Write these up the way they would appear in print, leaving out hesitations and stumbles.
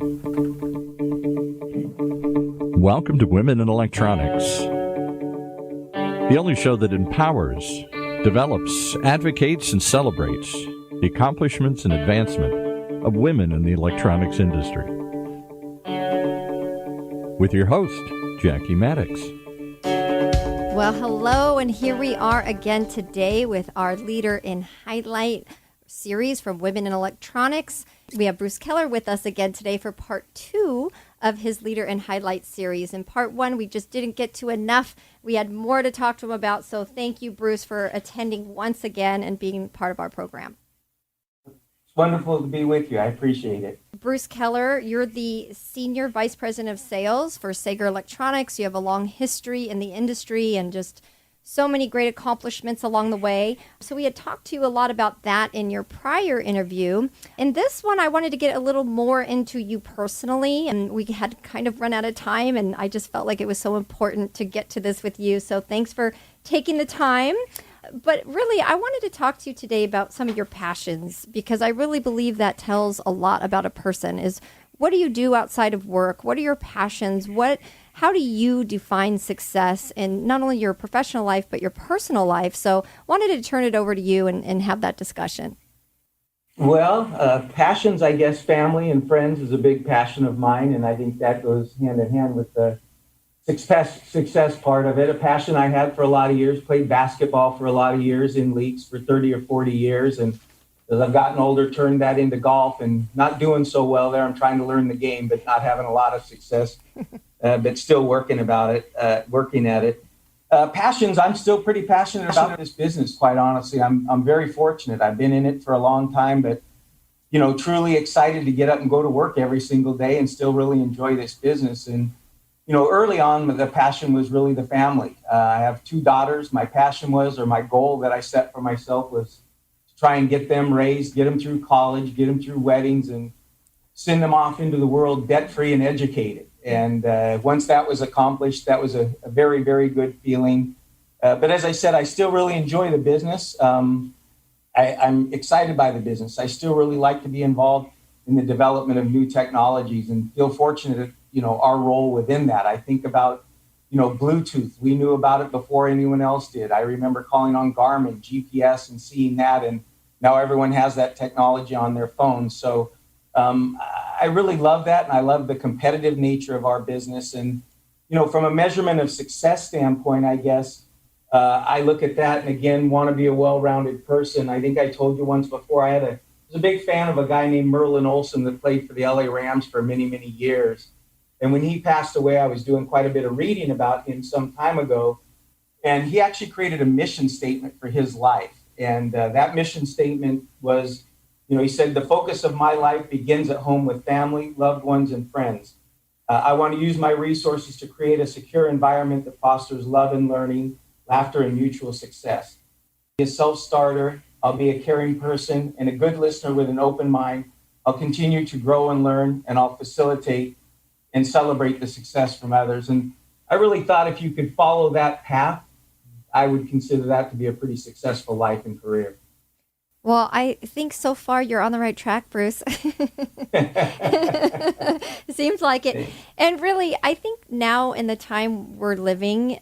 Welcome to Women in Electronics, the only show that empowers, develops, advocates, and celebrates the accomplishments and advancement of women in the electronics industry. With your host, Jackie Maddox. Well, hello, and here we are again today with our Leader in Highlight series from Women in Electronics. We have Bruce Kellar with us again today for part 2 of his Leader in Highlight series. In part 1, we just didn't get to enough. We had more to talk to him about, so thank you, Bruce, for attending once again and being part of our program. It's wonderful to be with you. I appreciate it. Bruce Kellar, you're the Senior Vice President of Sales for Sager Electronics. You have a long history in the industry and just so many great accomplishments along the way. So we had talked to you a lot about that in your prior interview. In this one, I wanted to get a little more into you personally, and we had kind of run out of time, and I just felt like it was so important to get to this with you. So thanks for taking the time. But really, I wanted to talk to you today about some of your passions, because I really believe that tells a lot about a person. Is what do you do outside of work? What are your passions? How do you define success in not only your professional life, but your personal life? So wanted to turn it over to you and have that discussion. Well, passions, I guess family and friends is a big passion of mine, and I think that goes hand in hand with the success part of it. A passion I had for a lot of years, played basketball for a lot of years in leagues for 30 or 40 years. And as I've gotten older, turned that into golf and not doing so well there. I'm trying to learn the game, but not having a lot of success, but still working at it. Passions, I'm still pretty passionate about this business, quite honestly. I'm very fortunate. I've been in it for a long time, but truly excited to get up and go to work every single day and still really enjoy this business. And early on, the passion was really the family. I have 2 daughters. My goal that I set for myself was to try and get them raised, get them through college, get them through weddings, and send them off into the world debt-free and educated. And once that was accomplished, that was a very, very good feeling. But as I said, I still really enjoy the business. I'm excited by the business. I still really like to be involved in the development of new technologies and feel fortunate our role within that. I think about, Bluetooth. We knew about it before anyone else did. I remember calling on Garmin, GPS, and seeing that, and now everyone has that technology on their phones. So I really love that, and I love the competitive nature of our business. And, from a measurement of success standpoint, I guess, I look at that and, again, want to be a well-rounded person. I think I told you once before, I was a big fan of a guy named Merlin Olsen that played for the LA Rams for many, many years. And when he passed away, I was doing quite a bit of reading about him some time ago. And he actually created a mission statement for his life. And that mission statement was, he said, "The focus of my life begins at home with family, loved ones, and friends. I want to use my resources to create a secure environment that fosters love and learning, laughter, and mutual success. Be a self-starter. I'll be a caring person and a good listener with an open mind. I'll continue to grow and learn, and I'll facilitate and celebrate the success from others." And I really thought if you could follow that path, I would consider that to be a pretty successful life and career. Well, I think so far you're on the right track, Bruce. Seems like it. And really, I think now in the time we're living,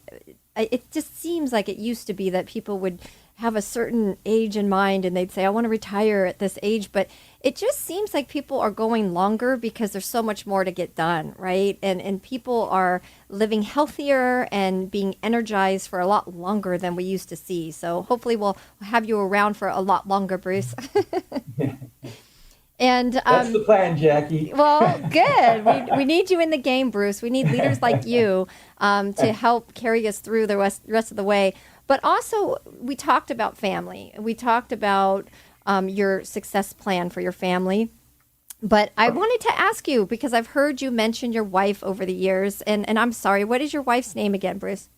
it just seems like it used to be that people would have a certain age in mind and they'd say, I want to retire at this age. But it just seems like people are going longer because there's so much more to get done, right? And people are living healthier and being energized for a lot longer than we used to see. So hopefully we'll have you around for a lot longer, Bruce. And that's the plan, Jackie. Well, good. We need you in the game, Bruce. We need leaders like you to help carry us through the rest of the way. But also, we talked about family. We talked about your success plan for your family. But I wanted to ask you, because I've heard you mention your wife over the years, and I'm sorry, what is your wife's name again, Bruce?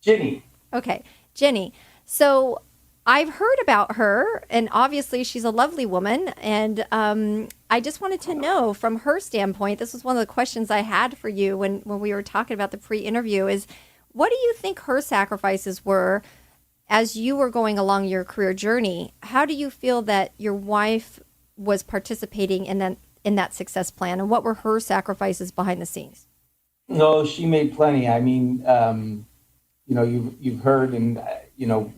Jenny. Okay, Jenny. So I've heard about her, and obviously she's a lovely woman, and I just wanted to know from her standpoint, this was one of the questions I had for you when we were talking about the pre-interview, is what do you think her sacrifices were as you were going along your career journey? How do you feel that your wife was participating in that success plan, and what were her sacrifices behind the scenes? No, she made plenty. I mean, you've heard, and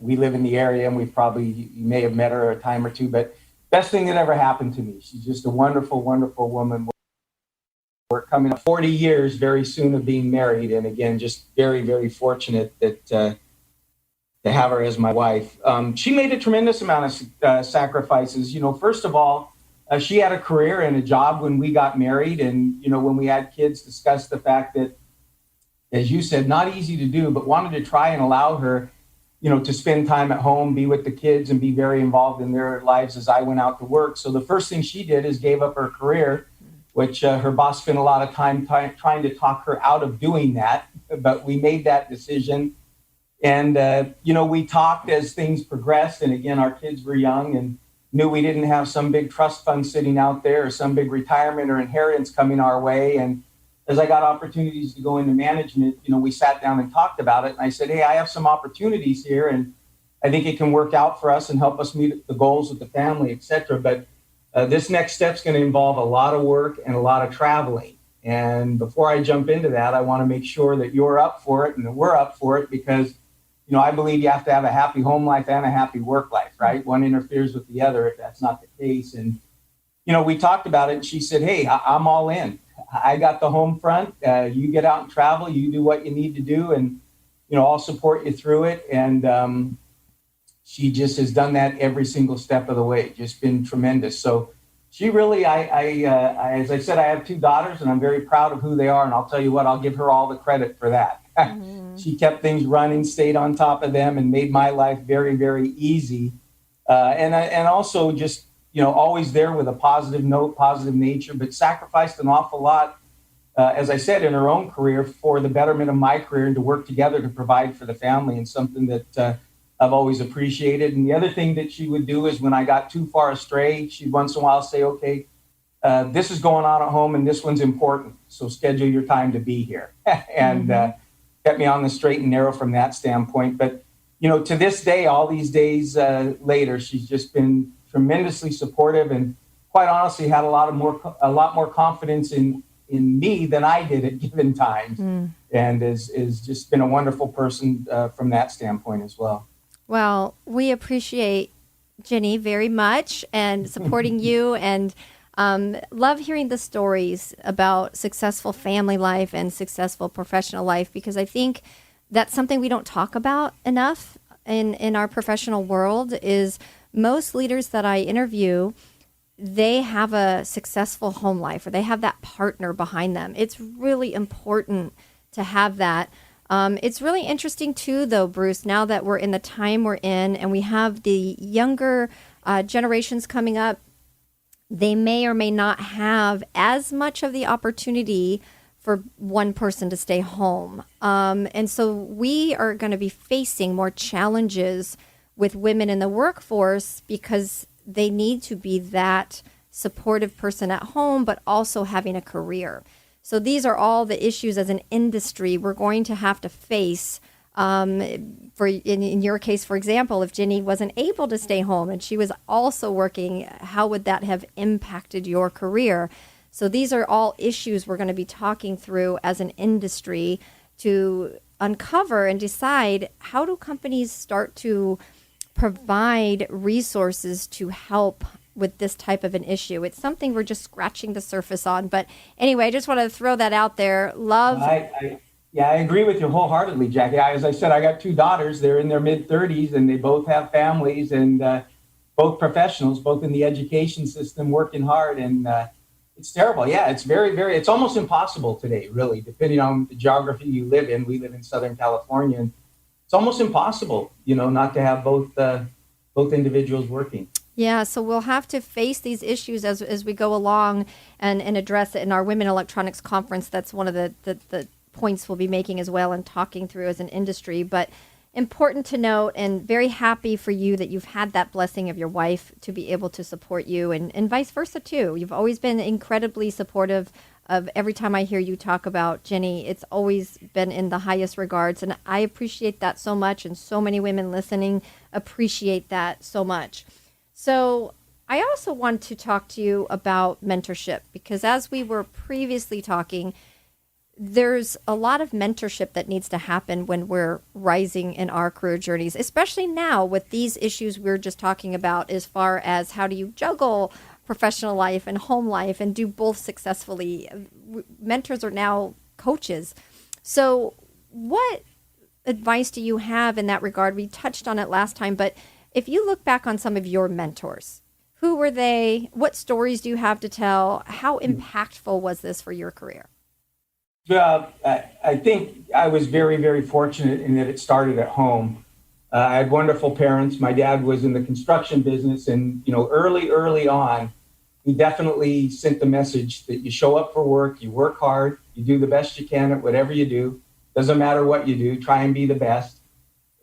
we live in the area, and you may have met her a time or two. But best thing that ever happened to me. She's just a wonderful, wonderful woman. We're coming up 40 years very soon of being married, and again, just very, very fortunate that to have her as my wife. She made a tremendous amount of sacrifices. First of all, she had a career and a job when we got married, and when we had kids, discussed the fact that, as you said, not easy to do, but wanted to try and allow her, to spend time at home, be with the kids, and be very involved in their lives as I went out to work. So the first thing she did is gave up her career, which her boss spent a lot of time trying to talk her out of doing that. But we made that decision. And, we talked as things progressed. And again, our kids were young and knew we didn't have some big trust fund sitting out there or some big retirement or inheritance coming our way. And as I got opportunities to go into management, we sat down and talked about it. And I said, hey, I have some opportunities here, and I think it can work out for us and help us meet the goals of the family, et cetera. But this next step's going to involve a lot of work and a lot of traveling. And before I jump into that, I want to make sure that you're up for it and that we're up for it because, I believe you have to have a happy home life and a happy work life, right? One interferes with the other if that's not the case. And, we talked about it, and she said, hey, I'm all in. I got the home front. You get out and travel. You do what you need to do, and I'll support you through it. And she just has done that every single step of the way. Just been tremendous. So she really, as I said, I have two daughters, and I'm very proud of who they are. And I'll tell you what, I'll give her all the credit for that. Mm-hmm. She kept things running, stayed on top of them, and made my life very, very easy. And also just always there with a positive note, positive nature, but sacrificed an awful lot, as I said, in her own career for the betterment of my career and to work together to provide for the family, and something that I've always appreciated. And the other thing that she would do is when I got too far astray, she'd once in a while say, okay, this is going on at home and this one's important, so schedule your time to be here. And kept me on the straight and narrow from that standpoint. But, to this day, all these days later, she's just been tremendously supportive, and quite honestly had a lot more confidence in me than I did at given times, and is just been a wonderful person from that standpoint as well. Well, we appreciate Jenny very much and supporting you, and love hearing the stories about successful family life and successful professional life, because I think that's something we don't talk about enough in our professional world. Is most leaders that I interview, they have a successful home life, or they have that partner behind them. It's really important to have that. It's really interesting too, though, Bruce, now that we're in the time we're in and we have the younger generations coming up, they may or may not have as much of the opportunity for one person to stay home. And so we are going to be facing more challenges with women in the workforce because they need to be that supportive person at home, but also having a career. So these are all the issues as an industry we're going to have to face. In your case, for example, if Jenny wasn't able to stay home and she was also working, how would that have impacted your career? So these are all issues we're going to be talking through as an industry to uncover and decide, how do companies start to provide resources to help with this type of an issue? It's something we're just scratching the surface on. But anyway, I just want to throw that out there. I agree with you wholeheartedly, Jackie. As I said, I got two daughters. They're in their mid-30s, and they both have families, and both professionals, both in the education system, working hard. And it's terrible. Yeah, it's it's almost impossible today, really, depending on the geography you live in. We live in Southern California, and it's almost impossible, not to have both individuals working. Yeah, so we'll have to face these issues as we go along and address it in our Women Electronics Conference. That's one of the points we'll be making as well and talking through as an industry. But important to note, and very happy for you that you've had that blessing of your wife to be able to support you, and vice versa too. You've always been incredibly supportive of every time I hear you talk about Jenny. It's always been in the highest regards, and I appreciate that so much, and so many women listening appreciate that so much. So I also want to talk to you about mentorship, because as we were previously talking, there's a lot of mentorship that needs to happen when we're rising in our career journeys, especially now with these issues we are just talking about, as far as how do you juggle professional life and home life and do both successfully. Mentors are now coaches. So what advice do you have in that regard? We touched on it last time, but if you look back on some of your mentors, who were they? What stories do you have to tell? How impactful was this for your career? Well, I think I was very, very fortunate in that it started at home. I had wonderful parents. My dad was in the construction business, and early on, he definitely sent the message that you show up for work, you work hard, you do the best you can at whatever you do. Doesn't matter what you do, try and be the best.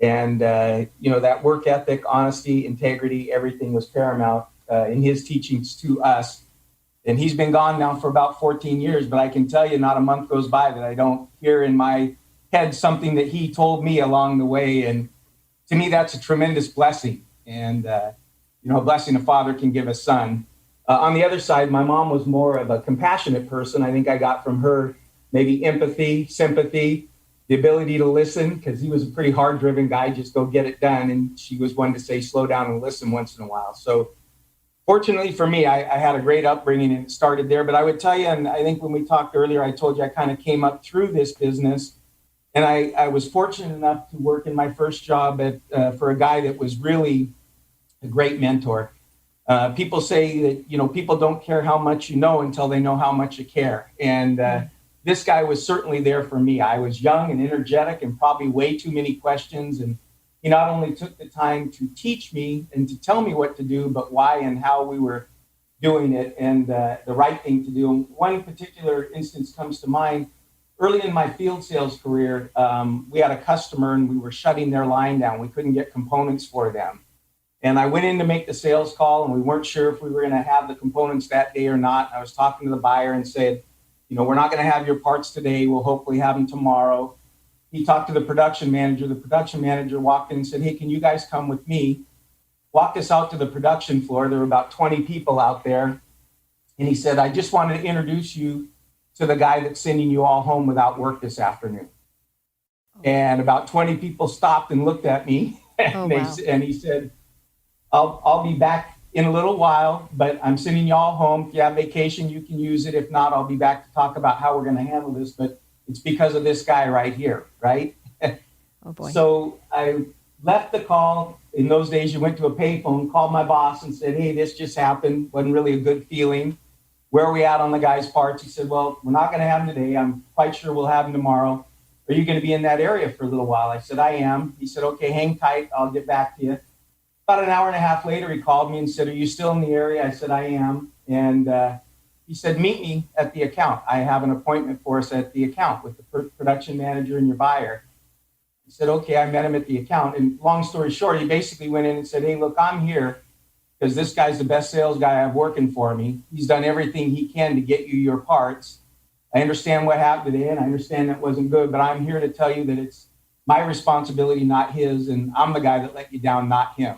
And that work ethic, honesty, integrity, everything was paramount in his teachings to us. And he's been gone now for about 14 years, but I can tell you not a month goes by that I don't hear in my head something that he told me along the way. And to me, that's a tremendous blessing. And, a blessing a father can give a son. On the other side, my mom was more of a compassionate person. I think I got from her maybe empathy, sympathy, the ability to listen, because he was a pretty hard-driven guy, just go get it done. And she was one to say, slow down and listen once in a while. So fortunately for me, I had a great upbringing and it started there. But I would tell you, and I think when we talked earlier, I told you I kind of came up through this business. And I was fortunate enough to work in my first job for a guy that was really a great mentor. People say that, people don't care how much you know until they know how much you care. And this guy was certainly there for me. I was young and energetic and probably way too many questions. And he not only took the time to teach me and to tell me what to do, but why and how we were doing it and the right thing to do. And one particular instance comes to mind. Early in my field sales career, we had a customer and we were shutting their line down. We couldn't get components for them. And I went in to make the sales call, and we weren't sure if we were going to have the components that day or not. I was talking to the buyer and said, we're not going to have your parts today. We'll hopefully have them tomorrow. He talked to the production manager. The production manager walked in and said, hey, can you guys come with me? Walked us out to the production floor. There were about 20 people out there. And he said, I just wanted to introduce you to the guy that's sending you all home without work this afternoon. And about 20 people stopped and looked at me. And he said, I'll be back in a little while, but I'm sending you all home. If you have vacation, you can use it. If not, I'll be back to talk about how we're going to handle this. But it's because of this guy right here, right? Oh, boy. So I left the call. In those days, you went to a payphone, called my boss and said, hey, this just happened. Wasn't really a good feeling. Where are we at on the guy's parts? He said, well, we're not going to have them today. I'm quite sure we'll have them tomorrow. Are you going to be in that area for a little while? I said, I am. He said, okay, hang tight. I'll get back to you. About an hour and a half later, he called me and said, are you still in the area? I said, I am. And he said, meet me at the account. I have an appointment for us at the account with the production manager and your buyer. He said, okay, I met him at the account. And long story short, he basically went in and said, hey, look, I'm here because this guy's the best sales guy I have working for me. He's done everything he can to get you your parts. I understand what happened today, and I understand that wasn't good, but I'm here to tell you that it's my responsibility, not his, and I'm the guy that let you down, not him.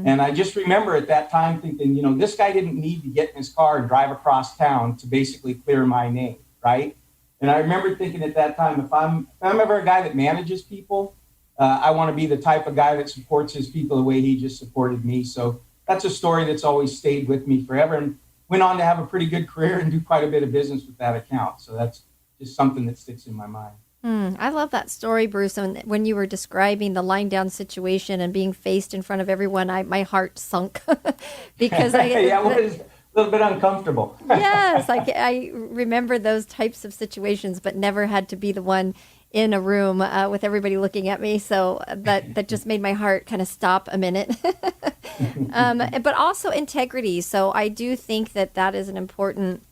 And I just remember at that time thinking, this guy didn't need to get in his car and drive across town to basically clear my name, right? And I remember thinking at that time, if I'm ever a guy that manages people, I want to be the type of guy that supports his people the way he just supported me. So that's a story that's always stayed with me forever, and went on to have a pretty good career and do quite a bit of business with that account. So that's just something that sticks in my mind. I love that story, Bruce. And when you were describing the lying down situation and being faced in front of everyone, my heart sunk because it was a little bit uncomfortable. Yes, I remember those types of situations, but never had to be the one in a room with everybody looking at me. So that just made my heart kind of stop a minute. But also integrity. So I do think that is an important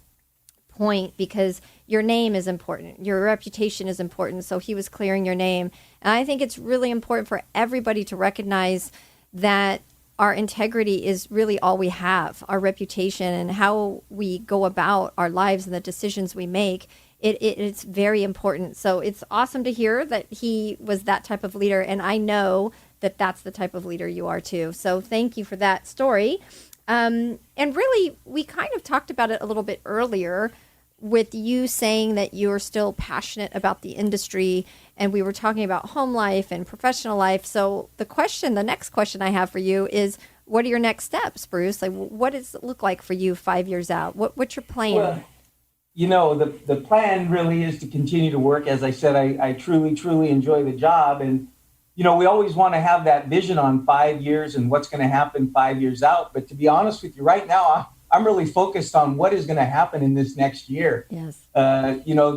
point because your name is important. Your reputation is important. So he was clearing your name. And I think it's really important for everybody to recognize that our integrity is really all we have, our reputation and how we go about our lives and the decisions we make. It's very important. So it's awesome to hear that he was that type of leader. And I know that that's the type of leader you are too. So thank you for that story. And really, we kind of talked about it a little bit earlier with you saying that you're still passionate about the industry, and we were talking about home life and professional life. So the next question I have for you is, what are your next steps, Bruce? Like, what does it look like for you 5 years out? What's your plan? Well, the plan really is to continue to work. As I said, I truly, truly enjoy the job. And, we always want to have that vision on 5 years and what's going to happen 5 years out. But to be honest with you, right now, I'm really focused on what is going to happen in this next year. Yes.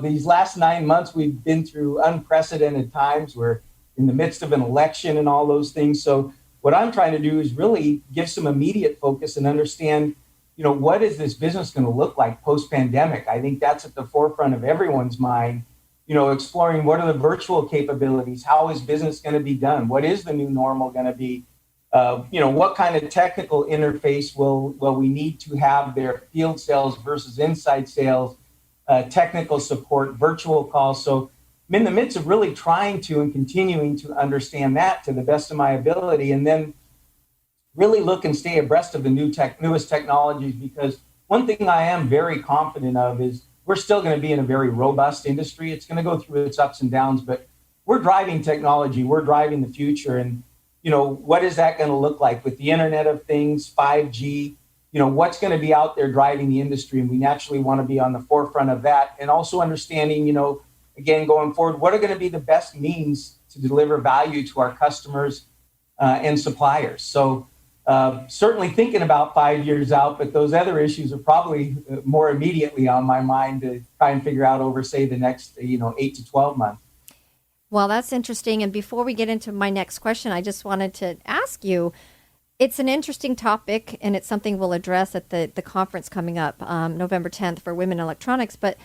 These last 9 months, we've been through unprecedented times. We're in the midst of an election and all those things. So what I'm trying to do is really give some immediate focus and understand, what is this business going to look like post-pandemic? I think that's at the forefront of everyone's mind, exploring what are the virtual capabilities? How is business going to be done? What is the new normal going to be? What kind of technical interface will we need to have there, field sales versus inside sales, technical support, virtual calls. So I'm in the midst of really trying to and continuing to understand that to the best of my ability, and then really look and stay abreast of the newest technologies, because one thing I am very confident of is we're still going to be in a very robust industry. It's going to go through its ups and downs, but we're driving technology. We're driving the future. And, what is that going to look like with the Internet of Things, 5G? What's going to be out there driving the industry? And we naturally want to be on the forefront of that. And also understanding, again, going forward, what are going to be the best means to deliver value to our customers and suppliers? So certainly thinking about 5 years out, but those other issues are probably more immediately on my mind to try and figure out over, say, the next, 8 to 12 months. Well, that's interesting. And before we get into my next question, I just wanted to ask you, it's an interesting topic, and it's something we'll address at the conference coming up November 10th for Women in Electronics. But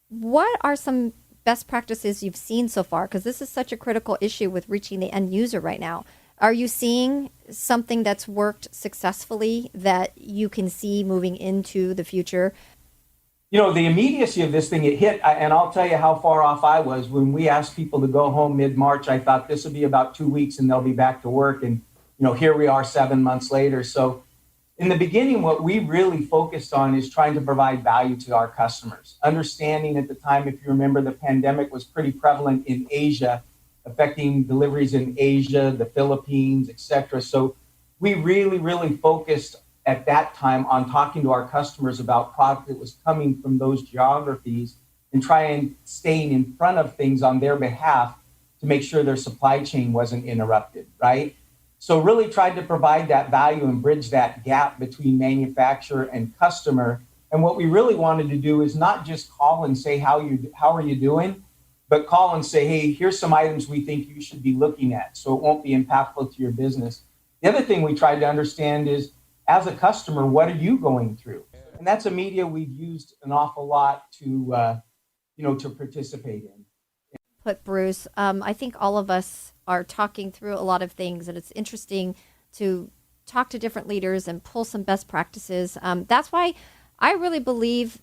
what are some best practices you've seen so far? Because this is such a critical issue with reaching the end user right now. Are you seeing something that's worked successfully that you can see moving into the future? The immediacy of this thing, it hit, and I'll tell you how far off I was. When we asked people to go home mid-March, I thought this will be about 2 weeks and they'll be back to work. And, here we are 7 months later. So in the beginning, what we really focused on is trying to provide value to our customers. Understanding at the time, if you remember, the pandemic was pretty prevalent in Asia, affecting deliveries in Asia, the Philippines, et cetera. So we really, really focused at that time on talking to our customers about product that was coming from those geographies and trying staying in front of things on their behalf to make sure their supply chain wasn't interrupted, right? So really tried to provide that value and bridge that gap between manufacturer and customer. And what we really wanted to do is not just call and say, how are you doing? But call and say, hey, here's some items we think you should be looking at, so it won't be impactful to your business. The other thing we tried to understand is, as a customer, what are you going through? And that's a media we've used an awful lot to participate in. But Bruce, I think all of us are talking through a lot of things, and it's interesting to talk to different leaders and pull some best practices. That's why I really believe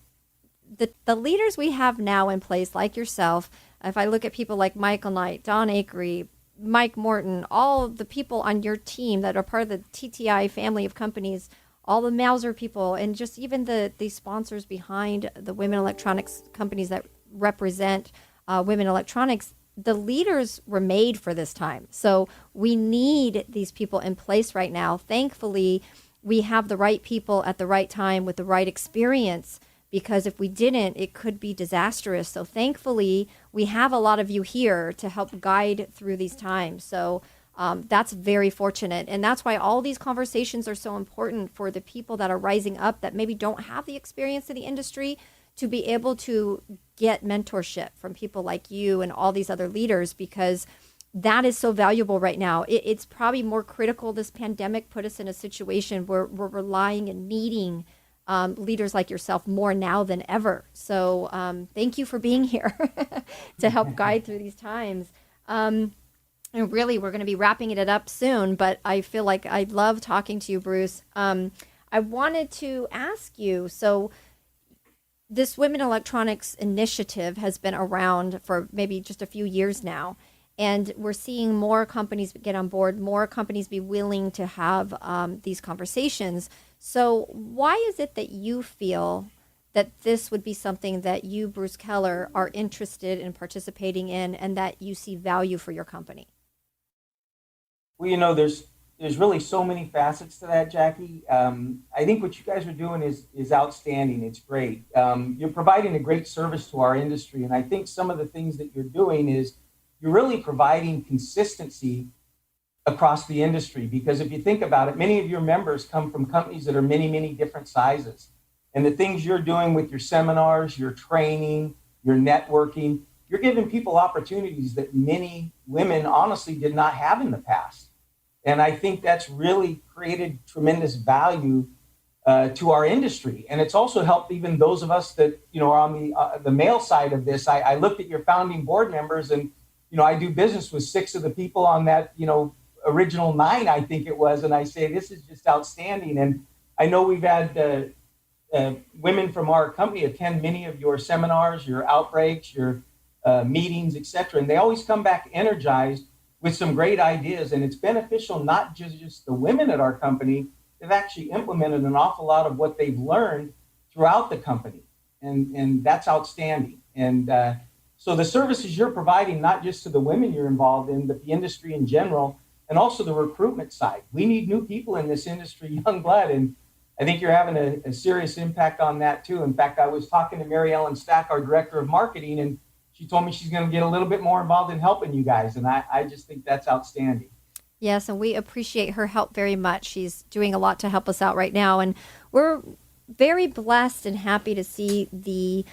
that the leaders we have now in place, like yourself, if I look at people like Michael Knight, Don Akery, Mike Morton, all the people on your team that are part of the TTI family of companies, all the Mauser people, and just even the sponsors behind the women electronics companies that represent women electronics, the leaders were made for this time. So we need these people in place right now. Thankfully, we have the right people at the right time with the right experience, because if we didn't, it could be disastrous. So thankfully, we have a lot of you here to help guide through these times. So that's very fortunate. And that's why all these conversations are so important for the people that are rising up that maybe don't have the experience in the industry, to be able to get mentorship from people like you and all these other leaders, because that is so valuable right now. It's probably more critical. This pandemic put us in a situation where we're relying and needing leaders like yourself more now than ever. So thank you for being here to help guide through these times. And really, we're going to be wrapping it up soon, but I feel like I love talking to you, Bruce. I wanted to ask you, so this Women Electronics initiative has been around for maybe just a few years now. And we're seeing more companies get on board, more companies be willing to have these conversations. So why is it that you feel that this would be something that you, Bruce Kellar, are interested in participating in and that you see value for your company? Well, there's really so many facets to that, Jackie. I think what you guys are doing is outstanding. It's great. You're providing a great service to our industry, and I think some of the things that you're doing is you're really providing consistency across the industry. Because if you think about it, many of your members come from companies that are many, many different sizes. And the things you're doing with your seminars, your training, your networking, you're giving people opportunities that many women honestly did not have in the past. And I think that's really created tremendous value to our industry. And it's also helped even those of us that, are on the male side of this. I looked at your founding board members, and, I do business with 6 of the people on that, original 9, I think it was. And I say, this is just outstanding. And I know we've had women from our company attend many of your seminars, your outbreaks, your meetings, et cetera. And they always come back energized with some great ideas. And it's beneficial, not just the women at our company. They've actually implemented an awful lot of what they've learned throughout the company. And that's outstanding. And so the services you're providing, not just to the women you're involved in, but the industry in general, and also the recruitment side. We need new people in this industry, young blood. And I think you're having a serious impact on that too. In fact, I was talking to Mary Ellen Stack, our director of marketing, and she told me she's going to get a little bit more involved in helping you guys. And I just think that's outstanding. Yes, and we appreciate her help very much. She's doing a lot to help us out right now. And we're very blessed and happy to see the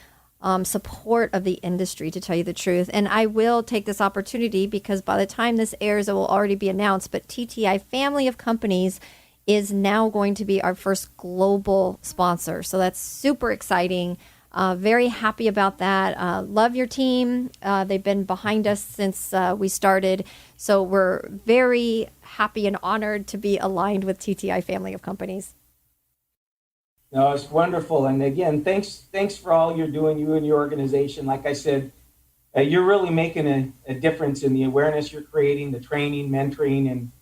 support of the industry, to tell you the truth. And I will take this opportunity, because by the time this airs, it will already be announced. But TTI Family of Companies is now going to be our first global sponsor. So that's super exciting. Very happy about that. Love your team. They've been behind us since we started. So we're very happy and honored to be aligned with TTI Family of Companies. No, it's wonderful. And again, thanks for all you're doing, you and your organization. Like I said, you're really making a difference in the awareness you're creating, the training, mentoring, and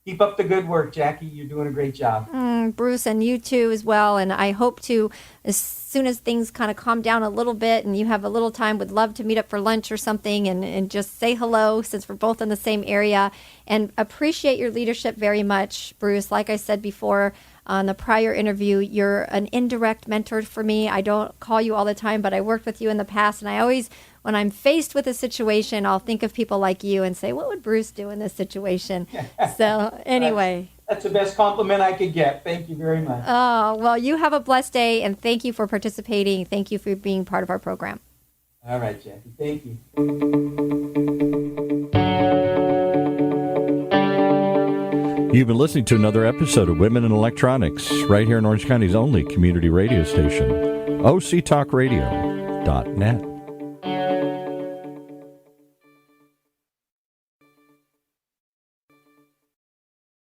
keep up the good work, Jackie. You're doing a great job. Bruce, and you too as well. And I hope to, as soon as things kind of calm down a little bit and you have a little time, would love to meet up for lunch or something and just say hello, since we're both in the same area. And appreciate your leadership very much, Bruce. Like I said before on the prior interview, you're an indirect mentor for me. I don't call you all the time, but I worked with you in the past. And I always, when I'm faced with a situation, I'll think of people like you and say, what would Bruce do in this situation? So anyway. That's the best compliment I could get. Thank you very much. Oh, well, you have a blessed day, and thank you for participating. Thank you for being part of our program. All right, Jackie. Thank you. You've been listening to another episode of Women in Electronics, right here in Orange County's only community radio station, octalkradio.net.